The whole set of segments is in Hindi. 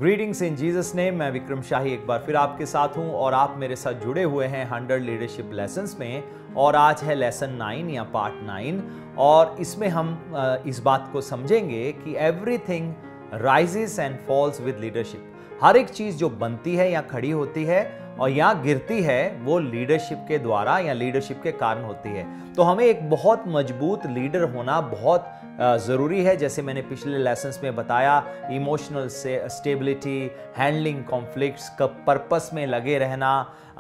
ग्रीटिंग्स इन जीसस नेम। मैं विक्रम शाही एक बार फिर आपके साथ हूं और आप मेरे साथ जुड़े हुए हैं 100 लीडरशिप लेसन्स में। और आज है लेसन 9 या पार्ट 9 और इसमें हम इस बात को समझेंगे कि everything rises and falls with leadership. हर एक चीज जो बनती है या खड़ी होती है और या गिरती है वो लीडरशिप के द्वारा या लीडरशिप के कारण होती है। तो हमें एक बहुत मजबूत लीडर होना बहुत ज़रूरी है। जैसे मैंने पिछले लेसन्स में बताया, emotional stability, handling conflicts, purpose में लगे रहना,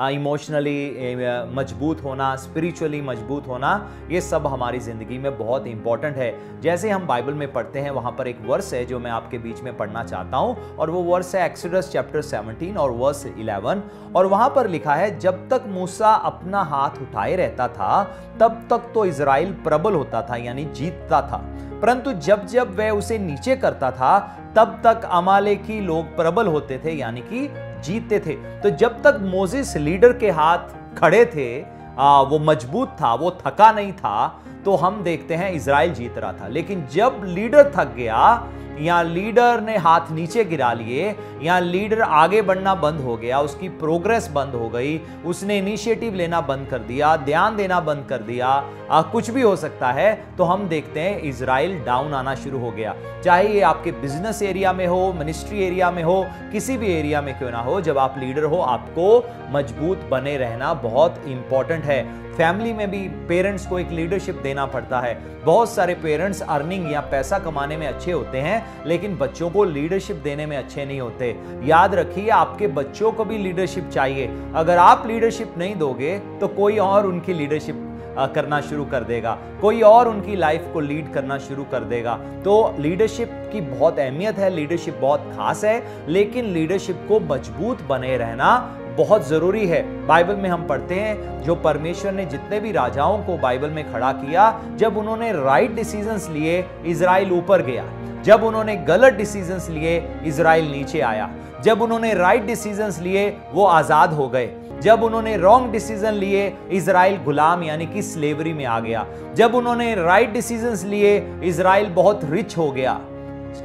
इमोशनली मजबूत होना, स्पिरिचुअली मजबूत होना, ये सब हमारी ज़िंदगी में बहुत इंपॉर्टेंट है। जैसे हम बाइबल में पढ़ते हैं, वहाँ पर एक वर्स है जो मैं आपके बीच में पढ़ना चाहता हूँ और वो वर्स है एक्सोडस चैप्टर 17 और वर्स 11। और वहाँ पर लिखा है, जब तक मूसा अपना हाथ उठाए रहता था तब तक तो इज़राइल प्रबल होता था यानी जीतता था, परंतु जब जब वह उसे नीचे करता था तब तक अमालेकी लोग प्रबल होते थे यानी कि जीतते थे। तो जब तक मोसेस लीडर के हाथ खड़े थे, वो मजबूत था, वो थका नहीं था, तो हम देखते हैं इज़राइल जीत रहा था। लेकिन जब लीडर थक गया या लीडर ने हाथ नीचे गिरा लिए या लीडर आगे बढ़ना बंद हो गया, उसकी प्रोग्रेस बंद हो गई, उसने इनिशिएटिव लेना बंद कर दिया, ध्यान देना बंद कर दिया, कुछ भी हो सकता है, तो हम देखते हैं इज़राइल डाउन आना शुरू हो गया। चाहे ये आपके बिजनेस एरिया में हो, मिनिस्ट्री एरिया में हो, किसी भी एरिया में क्यों ना हो, जब आप लीडर हो आपको मजबूत बने रहना बहुत इंपॉर्टेंट है। फैमिली में भी पेरेंट्स को एक लीडरशिप देना पड़ता है। बहुत सारे पेरेंट्स अर्निंग या पैसा कमाने में अच्छे होते हैं लेकिन बच्चों को लीडरशिप देने में अच्छे नहीं होते। याद रखिए, आपके बच्चों को भी लीडरशिप चाहिए। अगर आप लीडरशिप नहीं दोगे तो कोई और उनकी लीडरशिप करना शुरू कर देगा, कोई और उनकी लाइफ को लीड करना शुरू कर देगा। तो लीडरशिप की बहुत अहमियत है, लीडरशिप बहुत खास है, लेकिन लीडरशिप को मजबूत बने रहना बहुत जरूरी है। बाइबल में हम पढ़ते हैं, जो परमेश्वर ने जितने भी राजाओं को बाइबल में खड़ा किया, जब उन्होंने राइट डिसीजंस लिए इज़राइल ऊपर गया, जब उन्होंने गलत डिसीजंस लिए इज़राइल नीचे आया, जब उन्होंने राइट डिसीजंस लिए वो आजाद हो गए, जब उन्होंने रॉन्ग डिसीजन लिए इज़राइल गुलाम यानी कि स्लेवरी में आ गया, जब उन्होंने राइट डिसीजंस लिए इज़राइल बहुत रिच हो गया।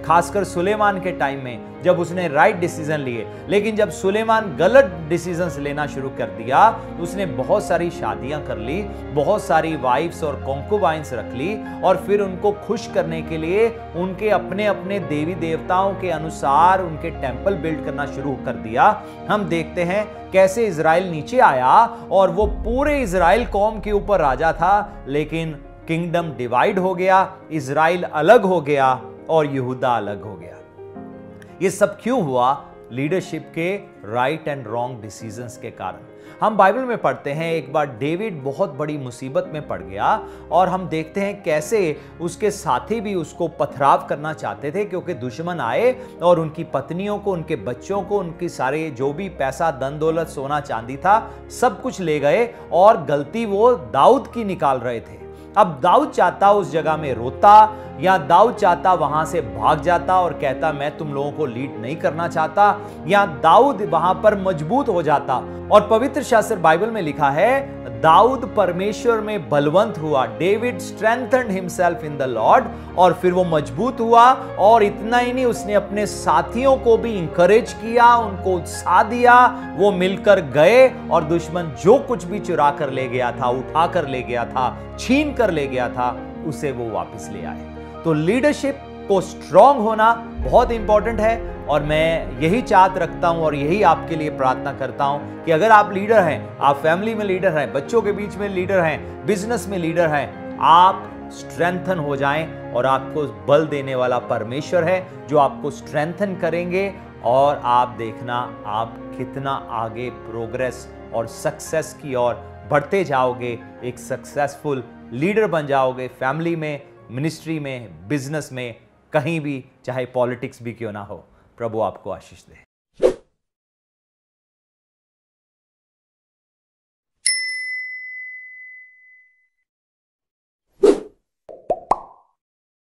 खासकर सुलेमान के टाइम में जब उसने राइट डिसीजन लिए, लेकिन जब सुलेमान गलत डिसीजंस लेना शुरू कर दिया तो उसने बहुत सारी शादियां कर ली, बहुत सारी वाइफ्स और कॉन्कुबाइंस रख ली और फिर उनको खुश करने के लिए उनके अपने अपने देवी देवताओं के अनुसार उनके टेंपल बिल्ड करना शुरू कर दिया। हम देखते हैं कैसे इज़राइल नीचे आया और वो पूरे इज़राइल कौम के ऊपर राजा था, लेकिन किंगडम डिवाइड हो गया, इज़राइल अलग हो गया और यहूदा अलग हो गया। ये सब क्यों हुआ? लीडरशिप के राइट एंड रॉन्ग डिसीजंस के कारण। हम बाइबल में पढ़ते हैं, एक बार डेविड बहुत बड़ी मुसीबत में पड़ गया और हम देखते हैं कैसे उसके साथी भी उसको पथराव करना चाहते थे, क्योंकि दुश्मन आए और उनकी पत्नियों को, उनके बच्चों को, उनकी सारे जो भी पैसा, धन दौलत, सोना चांदी था, सब कुछ ले गए और गलती वो दाऊद की निकाल रहे थे। अब दाऊद चाहता उस जगह में रोता, या दाऊद चाहता वहां से भाग जाता और कहता मैं तुम लोगों को लीड नहीं करना चाहता, या दाऊद वहां पर मजबूत हो जाता। और पवित्र शास्त्र बाइबल में लिखा है, दाऊद परमेश्वर में बलवंत हुआ, David strengthened himself in the Lord, और फिर वो मजबूत हुआ। और इतना ही नहीं, उसने अपने साथियों को भी इंकरेज किया, उनको उत्साह दिया, वो मिलकर गए और दुश्मन जो कुछ भी चुरा कर ले गया था, उठा कर ले गया था, छीन कर ले गया था, उसे वो वापस ले आए। तो लीडरशिप को स्ट्रांग होना बहुत इंपॉर्टेंट है और मैं यही चाहत रखता हूं और यही आपके लिए प्रार्थना करता हूं कि अगर आप लीडर हैं, आप फैमिली में लीडर हैं, बच्चों के बीच में लीडर हैं, बिजनेस में लीडर हैं, आप स्ट्रेंथन हो जाएं और आपको बल देने वाला परमेश्वर है जो आपको स्ट्रेंथन करेंगे और आप देखना आप कितना आगे प्रोग्रेस और सक्सेस की ओर बढ़ते जाओगे, एक सक्सेसफुल लीडर बन जाओगे, फैमिली में, मिनिस्ट्री में, बिजनेस में, कहीं भी, चाहे पॉलिटिक्स भी क्यों ना हो। प्रभु आपको आशीष दे।